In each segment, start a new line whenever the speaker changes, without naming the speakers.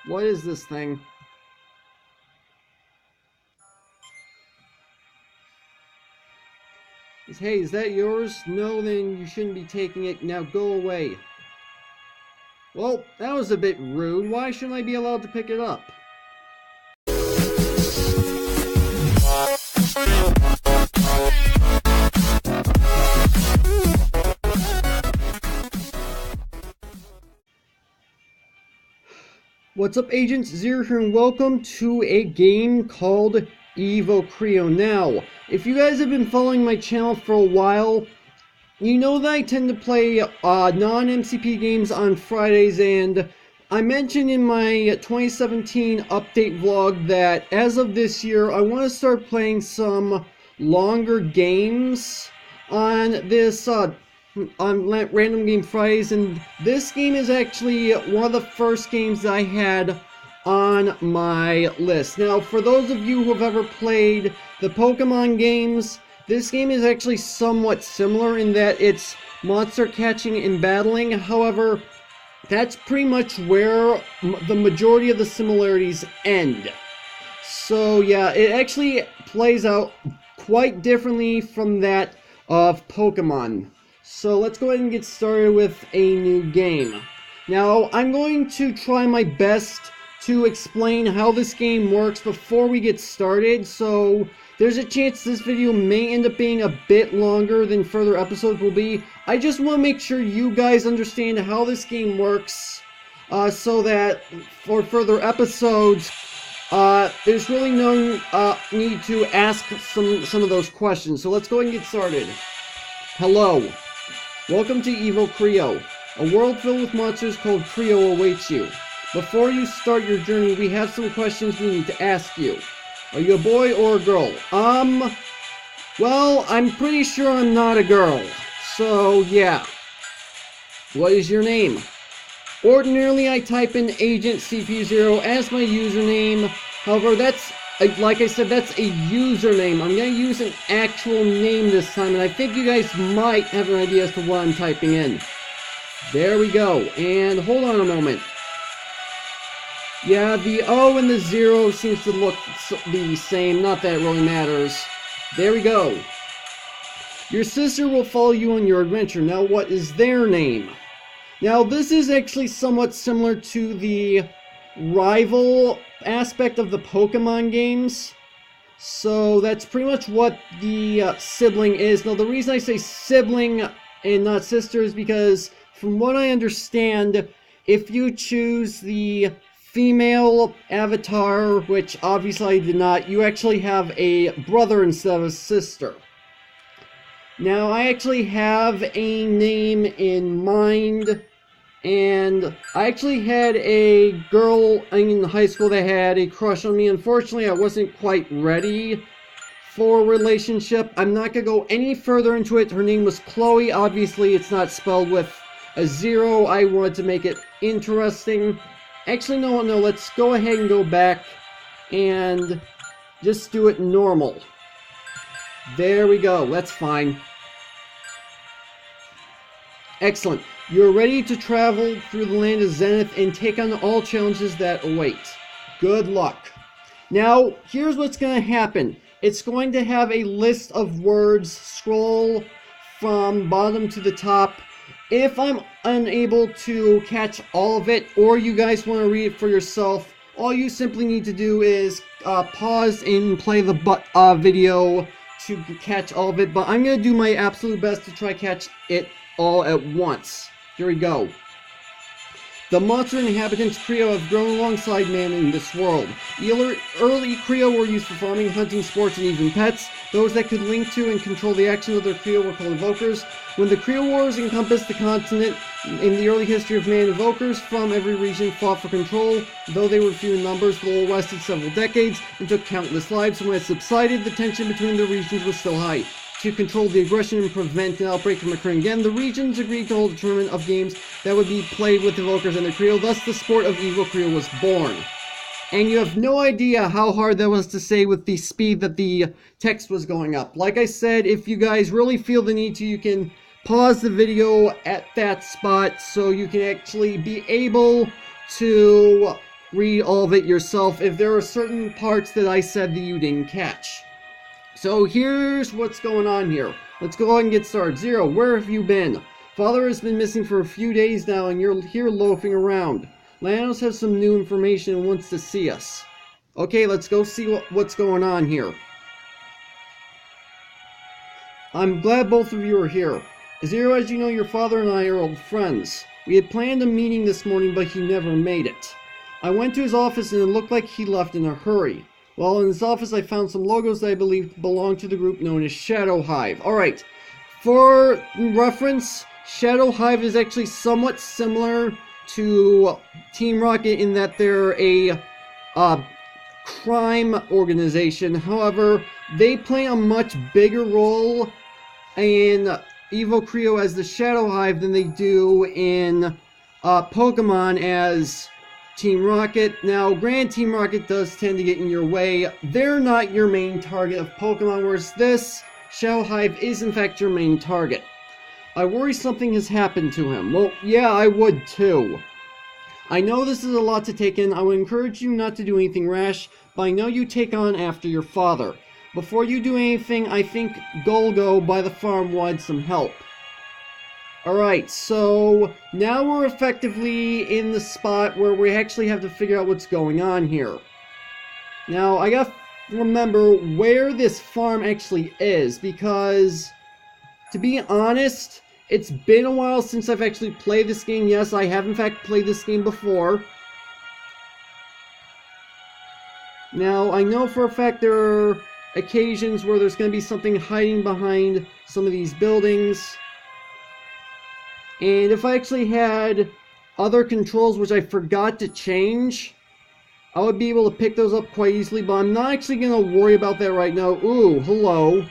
What is this thing? Hey, is that yours? No, then you shouldn't be taking it. Now go away. Well, that was a bit rude. Why shouldn't I be allowed to pick it up? What's up, Agents? Zero here, and welcome to a game called EvoCreo. Now, if you guys have been following my channel for a while, you know that I tend to play non-MCP games on Fridays, and I mentioned in my 2017 update vlog that as of this year, I want to start playing some longer games on this on Random Game Fridays, and this game is actually one of the first games that I had on my list. Now, for those of you who have ever played the Pokemon games, this game is actually somewhat similar in that it's monster catching and battling. However, that's pretty much where the majority of the similarities end. So yeah, it actually plays out quite differently from that of Pokemon. So let's go ahead and get started with a new game. Now, I'm going to try my best to explain how this game works before we get started, so there's a chance this video may end up being a bit longer than further episodes will be. I just want to make sure you guys understand how this game works, so that for further episodes, there's really no need to ask some of those questions. So let's go ahead and get started. Hello. Welcome to EvoCreo. A world filled with monsters called Creo awaits you. Before you start your journey, we have some questions we need to ask you. Are you a boy or a girl? Well, I'm pretty sure I'm not a girl. So, yeah. What is your name? Ordinarily, I type in Agent CPU0 as my username. However, that's, like I said, that's a username. I'm going to use an actual name this time, and I think you guys might have an idea as to what I'm typing in. There we go. And hold on a moment. Yeah, the O and the 0 seems to look the same. Not that it really matters. There we go. Your sister will follow you on your adventure. Now, what is their name? Now, this is actually somewhat similar to the rival aspect of the Pokemon games. So, that's pretty much what the sibling is. Now, the reason I say sibling and not sister is because, from what I understand, if you choose the female avatar, which obviously I did not, you actually have a brother instead of a sister. Now, I actually have a name in mind, and I actually had a girl in high school that had a crush on me. Unfortunately, I wasn't quite ready for a relationship. I'm not going to go any further into it. Her name was Chloe. Obviously, it's not spelled with a 0. I wanted to make it interesting. Actually, no, let's go ahead and go back and just do it normal. There we go, that's fine. Excellent. You're ready to travel through the land of Zenith and take on all challenges that await. Good luck. Now, here's what's going to happen. It's going to have a list of words scroll from bottom to the top. If I'm unable to catch all of it, or you guys want to read it for yourself, all you simply need to do is pause and play the video to catch all of it. But I'm going to do my absolute best to try catch it all at once. Here we go. The monster inhabitants Creo have grown alongside man in this world. Early Creo were used for farming, hunting, sports, and even pets. Those that could link to and control the actions of their Creo were called Evokers. When the Creo Wars encompassed the continent, in the early history of man, Evokers from every region fought for control. Though they were few in numbers, the war lasted several decades and took countless lives. When it subsided, the tension between the regions was still high. To control the aggression and prevent an outbreak from occurring again, the regions agreed to hold a tournament of games that would be played with Evokers and the Creo. Thus, the sport of EvoCreo was born. And you have no idea how hard that was to say with the speed that the text was going up. Like I said, if you guys really feel the need to, you can pause the video at that spot so you can actually be able to read all of it yourself if there are certain parts that I said that you didn't catch. So here's what's going on here. Let's go ahead and get started. Zero, where have you been? Father has been missing for a few days now and you're here loafing around. Lanos has some new information and wants to see us. Okay, let's go see what's going on here. I'm glad both of you are here. Zero, as you know, your father and I are old friends. We had planned a meeting this morning, but he never made it. I went to his office and it looked like he left in a hurry. While in his office, I found some logos that I believe belong to the group known as Shadow Hive. Alright, for reference, Shadow Hive is actually somewhat similar to Team Rocket in that they're a crime organization. However, they play a much bigger role in EvoCreo as the Shadow Hive than they do in Pokemon as Team Rocket. Now, granted, Team Rocket does tend to get in your way. They're not your main target of Pokemon, whereas this Shadow Hive is in fact your main target. I worry something has happened to him. Well, yeah, I would too. I know this is a lot to take in. I would encourage you not to do anything rash, but I know you take on after your father. Before you do anything, I think Golgo by the farm wanted some help. Alright, so now we're effectively in the spot where we actually have to figure out what's going on here. Now, I gotta remember where this farm actually is, because, to be honest, it's been a while since I've actually played this game. Yes, I have in fact played this game before. Now, I know for a fact there are occasions where there's going to be something hiding behind some of these buildings. And if I actually had other controls which I forgot to change, I would be able to pick those up quite easily, but I'm not actually going to worry about that right now. Ooh, hello.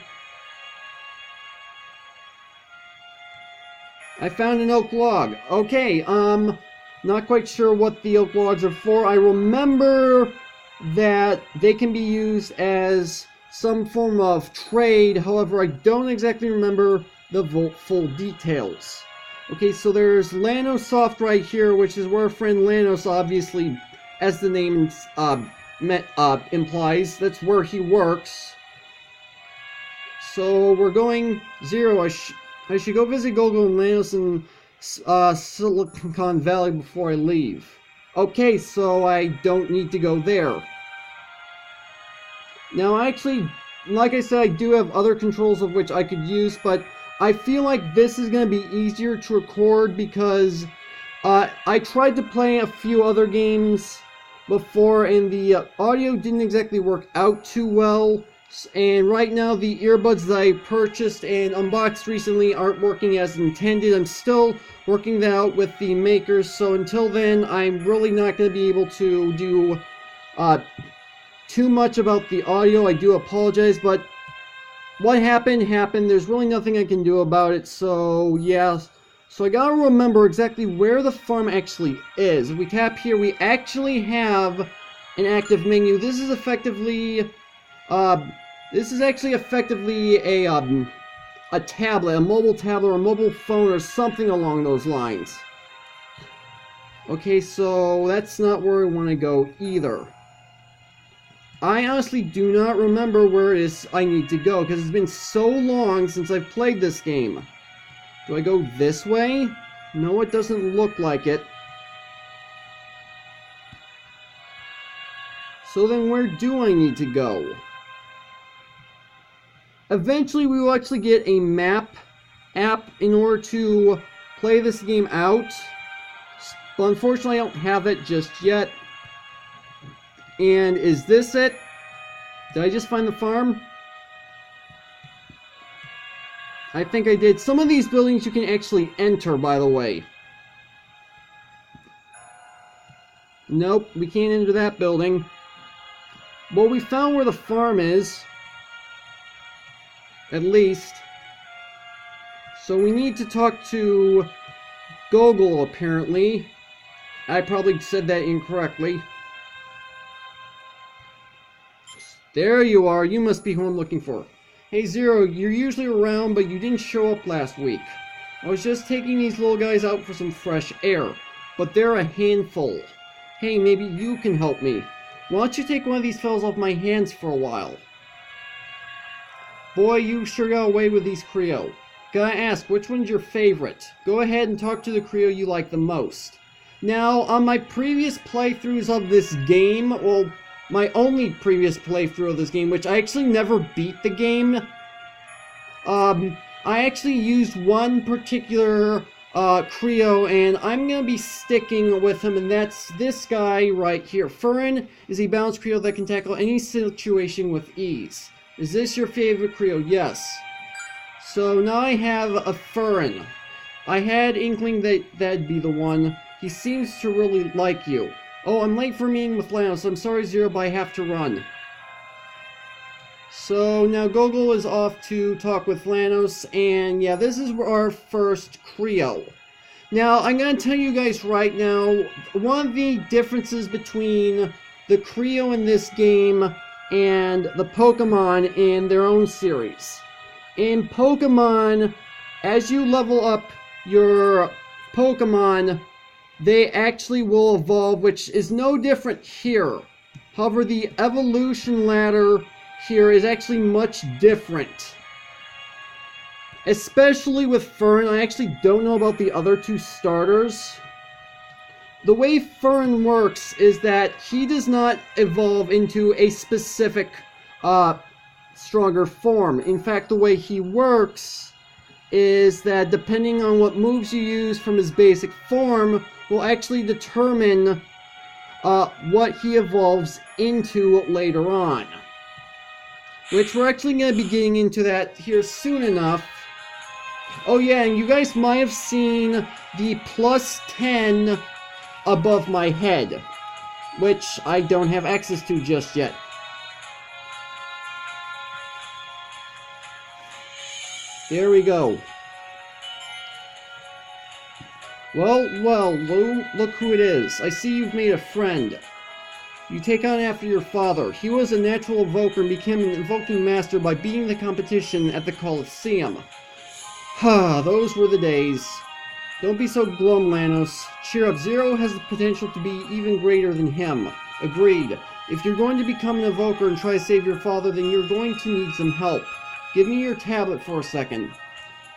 I found an oak log. Okay, not quite sure what the oak logs are for. I remember that they can be used as some form of trade. However, I don't exactly remember the full details. Okay, so there's Lanosoft right here, which is where our friend Lanos, obviously, as the name implies, that's where he works. So we're going Zero. I should go visit Golgo and Lanos in Silicon Valley before I leave. Okay, so I don't need to go there. Now, actually, like I said, I do have other controls of which I could use, but I feel like this is going to be easier to record because I tried to play a few other games before and the audio didn't exactly work out too well. And right now the earbuds that I purchased and unboxed recently aren't working as intended. I'm still working that out with the makers, so until then I'm really not going to be able to do too much about the audio. I do apologize, but what happened happened. There's really nothing I can do about it, so yeah. So I gotta remember exactly where the farm actually is. If we tap here, we actually have an active menu. This is effectively a tablet, a mobile tablet or a mobile phone or something along those lines. Okay, so that's not where I want to go either. I honestly do not remember where it is I need to go because it's been so long since I've played this game. Do I go this way? No, it doesn't look like it. So then where do I need to go? Eventually we will actually get a map app in order to play this game out. But unfortunately I don't have it just yet. And is this it? Did I just find the farm? I think I did. Some of these buildings you can actually enter, by the way. Nope, we can't enter that building. Well, we found where the farm is. At least. So we need to talk to Gogol, apparently. I probably said that incorrectly. There you are. You must be who I'm looking for. Hey Zero, you're usually around, but you didn't show up last week. I was just taking these little guys out for some fresh air, but they're a handful. Hey, maybe you can help me. Why don't you take one of these fellas off my hands for a while? Boy, you sure got away with these Creo. Gotta ask, which one's your favorite? Go ahead and talk to the Creo you like the most. Now, on my previous playthroughs of this game, well, my only previous playthrough of this game, which I actually never beat the game, I actually used one particular Creo, and I'm going to be sticking with him, and that's this guy right here. Furin is a balanced Creo that can tackle any situation with ease. Is this your favorite Creo? Yes. So now I have a Furin. I had inkling that that'd be the one. He seems to really like you. Oh, I'm late for a meeting with Lanos. I'm sorry, Zero, but I have to run. So now Gogol is off to talk with Lanos, and yeah, this is our first Creo. Now, I'm going to tell you guys right now, one of the differences between the Creo in this game and the Pokemon in their own series. In Pokemon, as you level up your Pokemon, they actually will evolve, which is no different here. However, the evolution ladder here is actually much different. Especially with Fern. I actually don't know about the other two starters. The way Fern works is that he does not evolve into a specific stronger form. In fact, the way he works is that depending on what moves you use from his basic form will actually determine what he evolves into later on. Which we're actually going to be getting into that here soon enough. Oh yeah, and you guys might have seen the plus 10 above my head, which I don't have access to just yet. There we go. Well, look who it is. I see you've made a friend. You take on after your father. He was a natural evoker and became an evoking master by beating the competition at the Coliseum. Ha, those were the days. Don't be so glum, Lanos. Cheer up, Zero has the potential to be even greater than him. Agreed. If you're going to become an evoker and try to save your father, then you're going to need some help. Give me your tablet for a second.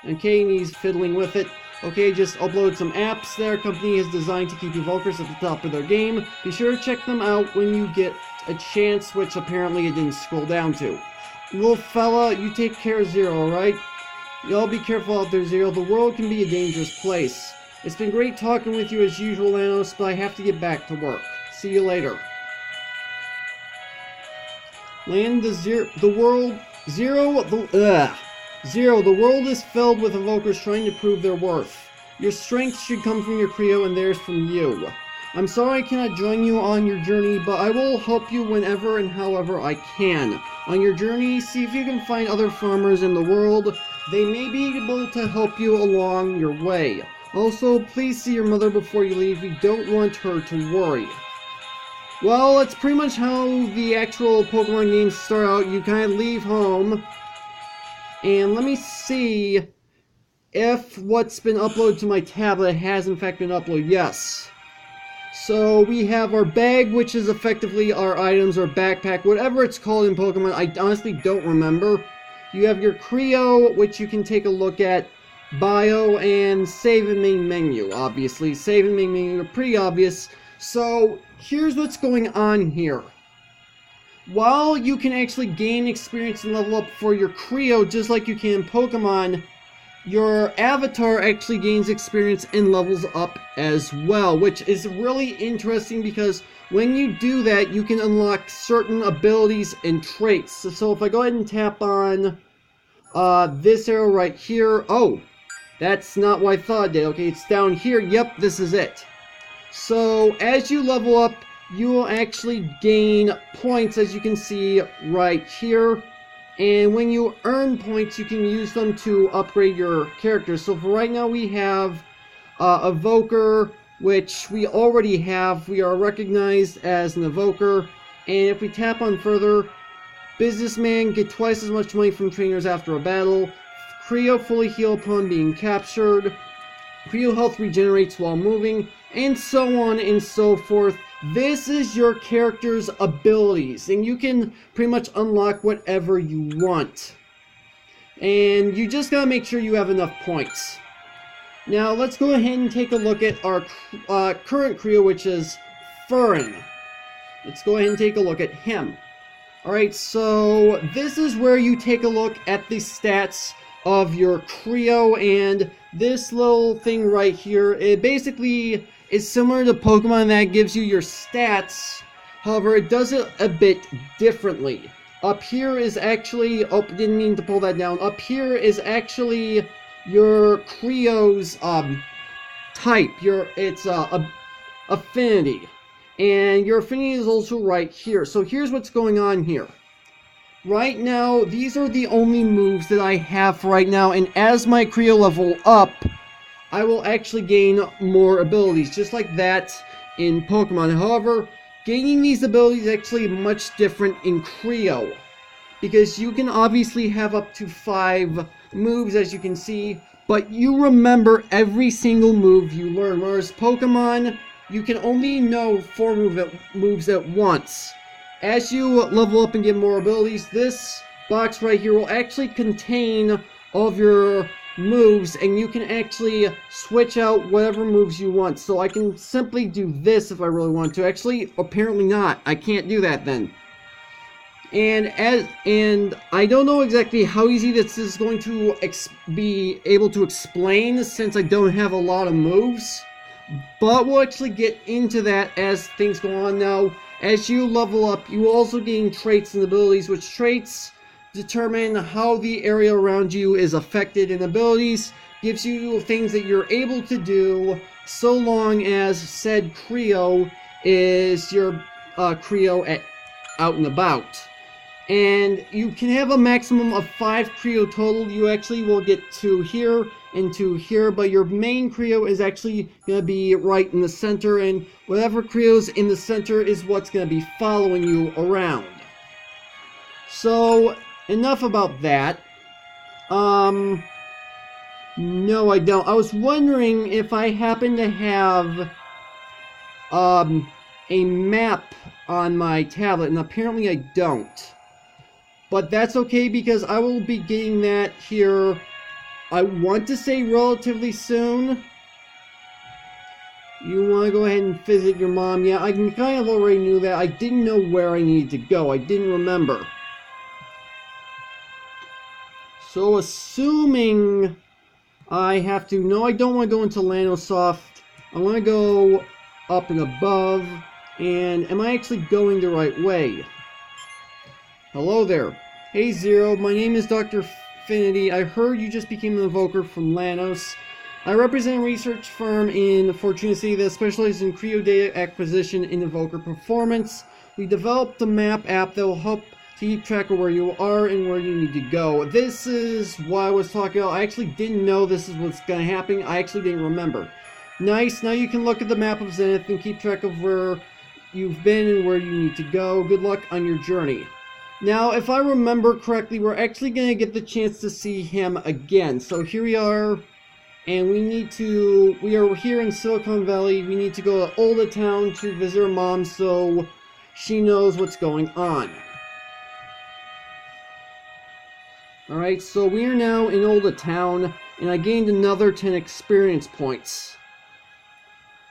Okay, and he's fiddling with it. Okay, just upload some apps their company has designed to keep evokers at the top of their game. Be sure to check them out when you get a chance, which apparently it didn't scroll down to. Little fella, you take care of Zero, alright? Y'all be careful out there, Zero. The world can be a dangerous place. It's been great talking with you as usual, Lanos, but I have to get back to work. See you later. Zero, the world is filled with evokers trying to prove their worth. Your strength should come from your Creo and theirs from you. I'm sorry I cannot join you on your journey, but I will help you whenever and however I can. On your journey, see if you can find other farmers in the world. They may be able to help you along your way. Also, please see your mother before you leave. We don't want her to worry. Well, that's pretty much how the actual Pokemon games start out. You kind of leave home. And let me see if what's been uploaded to my tablet has in fact been uploaded. Yes. So we have our bag, which is effectively our items, our backpack, whatever it's called in Pokemon. I honestly don't remember. You have your Creo, which you can take a look at. Bio and save and main menu, obviously. Save and main menu are pretty obvious. So here's what's going on here. While you can actually gain experience and level up for your Creo, just like you can in Pokemon, your avatar actually gains experience and levels up as well, which is really interesting because when you do that, you can unlock certain abilities and traits. So if I go ahead and tap on this arrow right here, oh, that's not what I thought it did. Okay, it's down here. Yep, this is it. So as you level up, you will actually gain points, as you can see right here. And when you earn points, you can use them to upgrade your character. So for right now, we have Evoker, which we already have. We are recognized as an Evoker. And if we tap on further, Businessman, get twice as much money from trainers after a battle. Creo fully heal upon being captured. Creo health regenerates while moving. And so on and so forth. this is your character's abilities, and you can pretty much unlock whatever you want. And you just gotta make sure you have enough points. Now let's go ahead and take a look at our current Creo, which is Furin. Let's go ahead and take a look at him. Alright, so this is where you take a look at the stats of your Creo, and this little thing right here, it basically is similar to Pokemon that gives you your stats. However, it does it a bit differently. Up here is actually, oh, didn't mean to pull that down. Up here is actually your Creo's type. It's affinity. And your affinity is also right here. So here's what's going on here. Right now, these are the only moves that I have for right now, and as my Creo level up, I will actually gain more abilities, just like that in Pokemon. However, gaining these abilities is actually much different in Creo, because you can obviously have up to 5 moves, as you can see, but you remember every single move you learn, whereas Pokemon, you can only know 4 moves at once. As you level up and get more abilities, this box right here will actually contain all of your moves, and you can actually switch out whatever moves you want. So I can simply do this if I really want to. Actually, apparently not. I can't do that then. And I don't know exactly how easy this is going to be able to explain, since I don't have a lot of moves. But we'll actually get into that as things go on. Now, as you level up, you will also gain traits and abilities, which traits determine how the area around you is affected, and abilities gives you things that you're able to do so long as said Creo is your Creo out and about. And you can have a maximum of 5 Creo total. You actually will get 2 here and 2 here, but your main Creo is actually going to be right in the center, and whatever Creo's in the center is what's going to be following you around. So, enough about that. No, I don't. I was wondering if I happen to have a map on my tablet, and apparently I don't. But that's okay, because I will be getting that here, I want to say relatively soon. You want to go ahead and visit your mom? Yeah, I kind of already knew that. I didn't know where I needed to go. I didn't remember. So assuming I have to... No, I don't want to go into Lanosoft. I want to go up and above. And am I actually going the right way? Hello there. Hey Zero, my name is Dr. Finity. I heard you just became an Evoker from Lanos. I represent a research firm in Fortuna City that specializes in Creo data acquisition and Evoker performance. We developed a map app that will help to keep track of where you are and where you need to go. This is what I was talking about. I actually didn't know this is what's going to happen. I actually didn't remember. Nice, now you can look at the map of Zenith and keep track of where you've been and where you need to go. Good luck on your journey. Now, if I remember correctly, we're actually going to get the chance to see him again. So here we are, and we are here in Silicon Valley. We need to go to Old Town to visit her mom so she knows what's going on. Alright, so we are now in Old Town, and I gained another 10 experience points.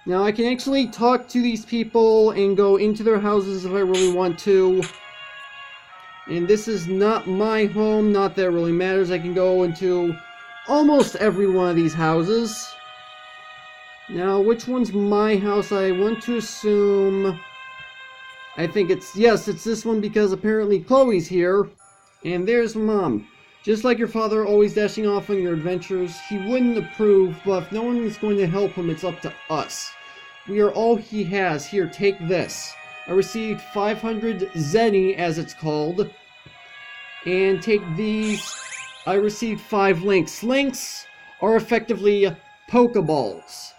Now, I can actually talk to these people and go into their houses if I really want to. And this is not my home, not that it really matters. I can go into almost every one of these houses. Now, which one's my house? I want to assume... I think it's... Yes, it's this one, because apparently Chloe's here. And there's Mom. Just like your father, always dashing off on your adventures. He wouldn't approve, but if no one is going to help him, it's up to us. We are all he has. Here, take this. I received 500 Zeni, as it's called. And take these. I received 5 links. Links are effectively Pokeballs.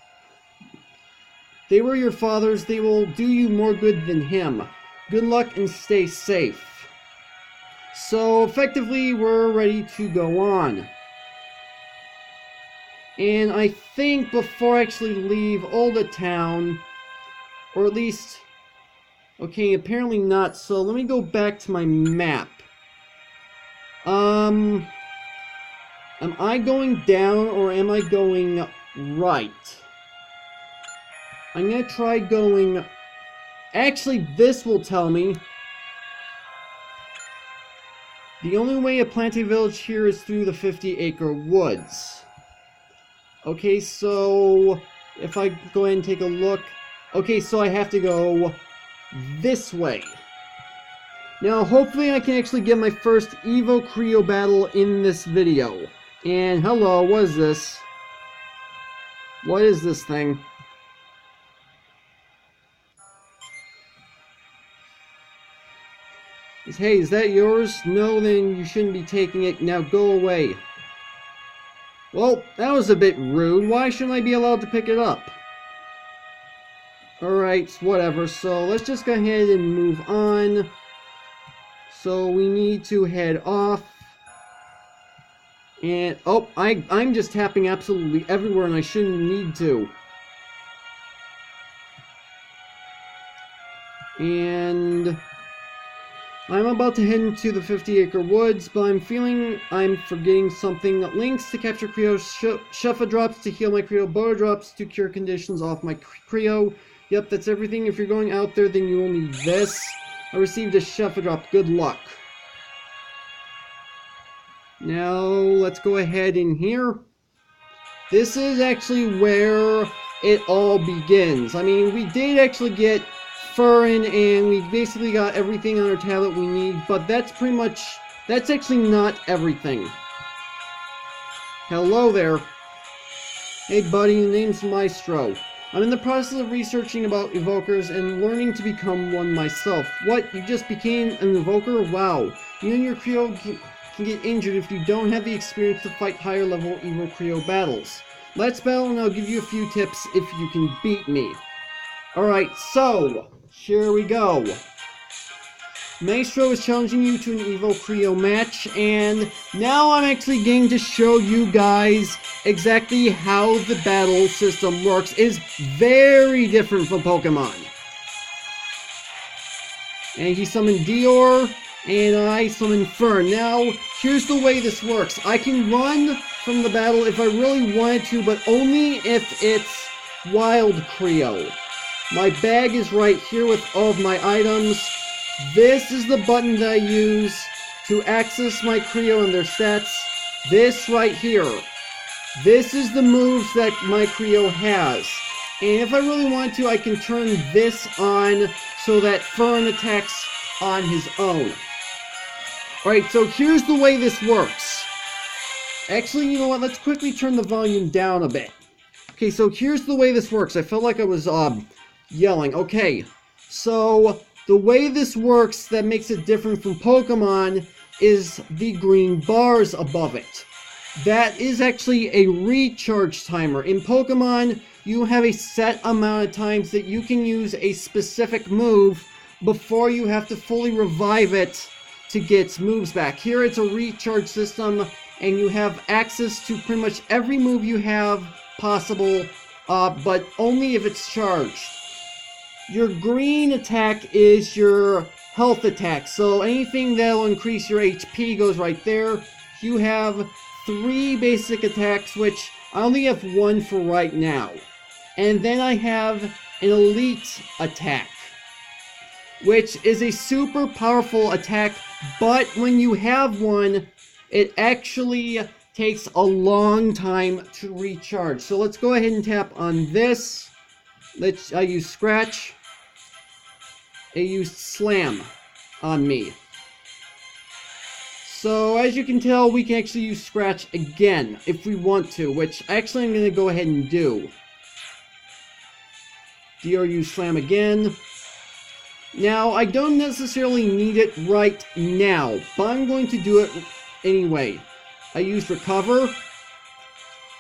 They were your father's. They will do you more good than him. Good luck and stay safe. So, effectively, we're ready to go on. And I think before I actually leave Old Town, or at least Okay, apparently not, so let me go back to my map. Am I going down or am I going right? I'm gonna try going... Actually, this will tell me. The only way to plant a village here is through the 50-acre woods. Okay, so if I go ahead and take a look... Okay, so I have to go this way. Now, hopefully I can actually get my first EvoCreo battle in this video. And hello, what is this? What is this thing? Hey, is that yours? No, then you shouldn't be taking it. Now go away. Well, that was a bit rude. Why shouldn't I be allowed to pick it up? Alright, whatever. So let's just go ahead and move on. So we need to head off. And, oh, I'm just tapping absolutely everywhere and I shouldn't need to. And I'm about to head into the 50-acre woods, but I'm feeling I'm forgetting something. Links to capture Creo, Shefa drops to heal my Creo, Butter drops to cure conditions off my Creo. Yep, that's everything. If you're going out there, then you will need this. I received a Shefa drop. Good luck. Now, let's go ahead in here. This is actually where it all begins. I mean, we did actually get Furin, and we basically got everything on our tablet we need, but that's pretty much, that's actually not everything. Hello there. Hey buddy, the name's Maestro. I'm in the process of researching about evokers and learning to become one myself. What? You just became an evoker? Wow. You and your Creo can get injured if you don't have the experience to fight higher level EvoCreo battles. Let's battle and I'll give you a few tips if you can beat me. Alright, so here we go. Maestro is challenging you to an EvoCreo match, and now I'm actually going to show you guys exactly how the battle system works. It is very different from Pokemon. And he summoned Dior, and I summoned Fern. Now, here's the way this works. I can run from the battle if I really wanted to, but only if it's Wild Creo. My bag is right here with all of my items. This is the button that I use to access my Creo and their stats. This right here. This is the moves that my Creo has. And if I really want to, I can turn this on so that Fern attacks on his own. Alright, so here's the way this works. Actually, you know what? Let's quickly turn the volume down a bit. Okay, so here's the way this works. I felt like I was yelling. Okay, so the way this works that makes it different from Pokemon is the green bars above it. That is actually a recharge timer. In Pokemon, you have a set amount of times that you can use a specific move before you have to fully revive it to get its moves back. Here it's a recharge system, and you have access to pretty much every move you have possible, but only if it's charged. Your green attack is your health attack, so anything that will increase your HP goes right there. You have 3 basic attacks, which I only have 1 for right now. And then I have an elite attack, which is a super powerful attack, but when you have one, it actually takes a long time to recharge. So let's go ahead and tap on this. I use Scratch. I used Slam on me. So as you can tell, we can actually use Scratch again if we want to, which actually I'm going to go ahead and do. use Slam again. Now, I don't necessarily need it right now, but I'm going to do it anyway. I used Recover.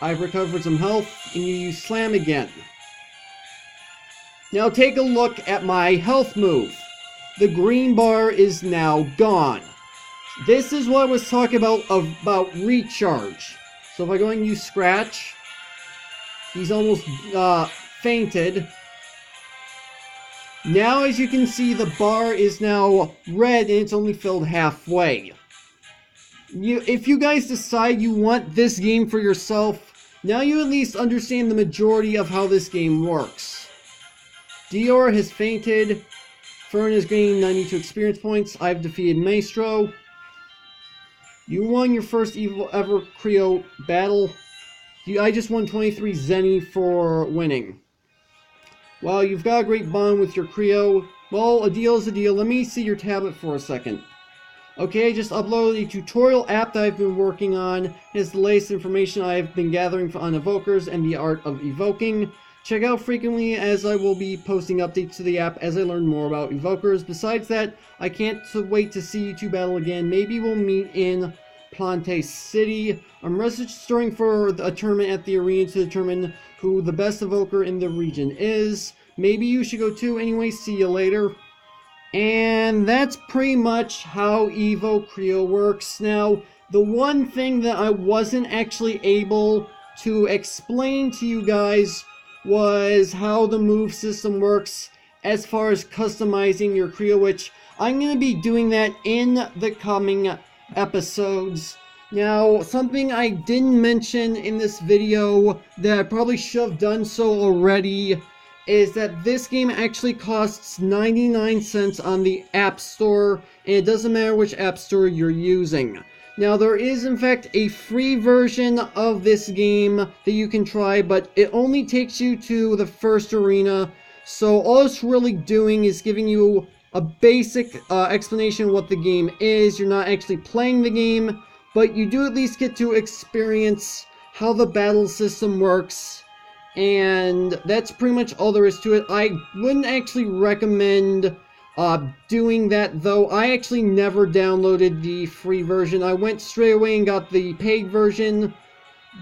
I've recovered some health, and you use Slam again. Now take a look at my health move. The green bar is now gone. This is what I was talking about recharge. So if I go and use Scratch, he's almost fainted. Now, as you can see, the bar is now red and it's only filled halfway. If you guys decide you want this game for yourself, now you at least understand the majority of how this game works. Dior has fainted. Fern has gained 92 experience points. I've defeated Maestro. You won your first EvoCreo battle. I just won 23 Zenny for winning. Well, you've got a great bond with your Creo. Well, a deal is a deal. Let me see your tablet for a second. Okay, I just uploaded a tutorial app that I've been working on. It has the latest information I've been gathering on evokers and the art of evoking. Check out frequently as I will be posting updates to the app as I learn more about evokers. Besides that, I can't wait to see you two battle again. Maybe we'll meet in Plante City. I'm registering for a tournament at the arena to determine who the best evoker in the region is. Maybe you should go too. Anyway, see you later. And that's pretty much how EvoCreo works. Now, the one thing that I wasn't actually able to explain to you guys was how the move system works as far as customizing your Creo, which I'm going to be doing that in the coming episodes. Now, something I didn't mention in this video that I probably should have done so already is that this game actually costs 99 cents on the App Store, and it doesn't matter which App Store you're using. Now, there is in fact a free version of this game that you can try, but it only takes you to the first arena, so all it's really doing is giving you a basic explanation of what the game is. You're not actually playing the game, but you do at least get to experience how the battle system works, and that's pretty much all there is to it. I wouldn't actually recommend doing that, though. I actually never downloaded the free version. I went straight away and got the paid version.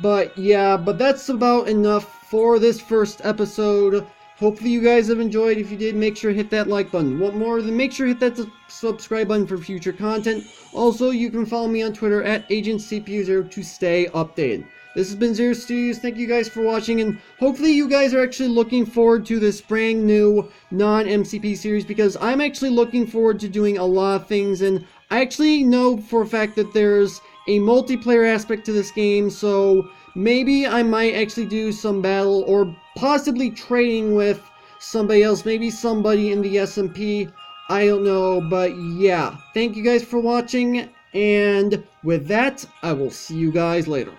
But yeah, that's about enough for this first episode. Hopefully you guys have enjoyed. If you did, make sure to hit that like button. Want more? Then make sure to hit that subscribe button for future content. Also, you can follow me on Twitter at AgentCPU0 to stay updated. This has been Zero Studios. Thank you guys for watching, and hopefully you guys are actually looking forward to this brand new non-MCP series, because I'm actually looking forward to doing a lot of things, and I actually know for a fact that there's a multiplayer aspect to this game, so maybe I might actually do some battle or possibly trading with somebody else, maybe somebody in the SMP. I don't know, but yeah. Thank you guys for watching, and with that, I will see you guys later.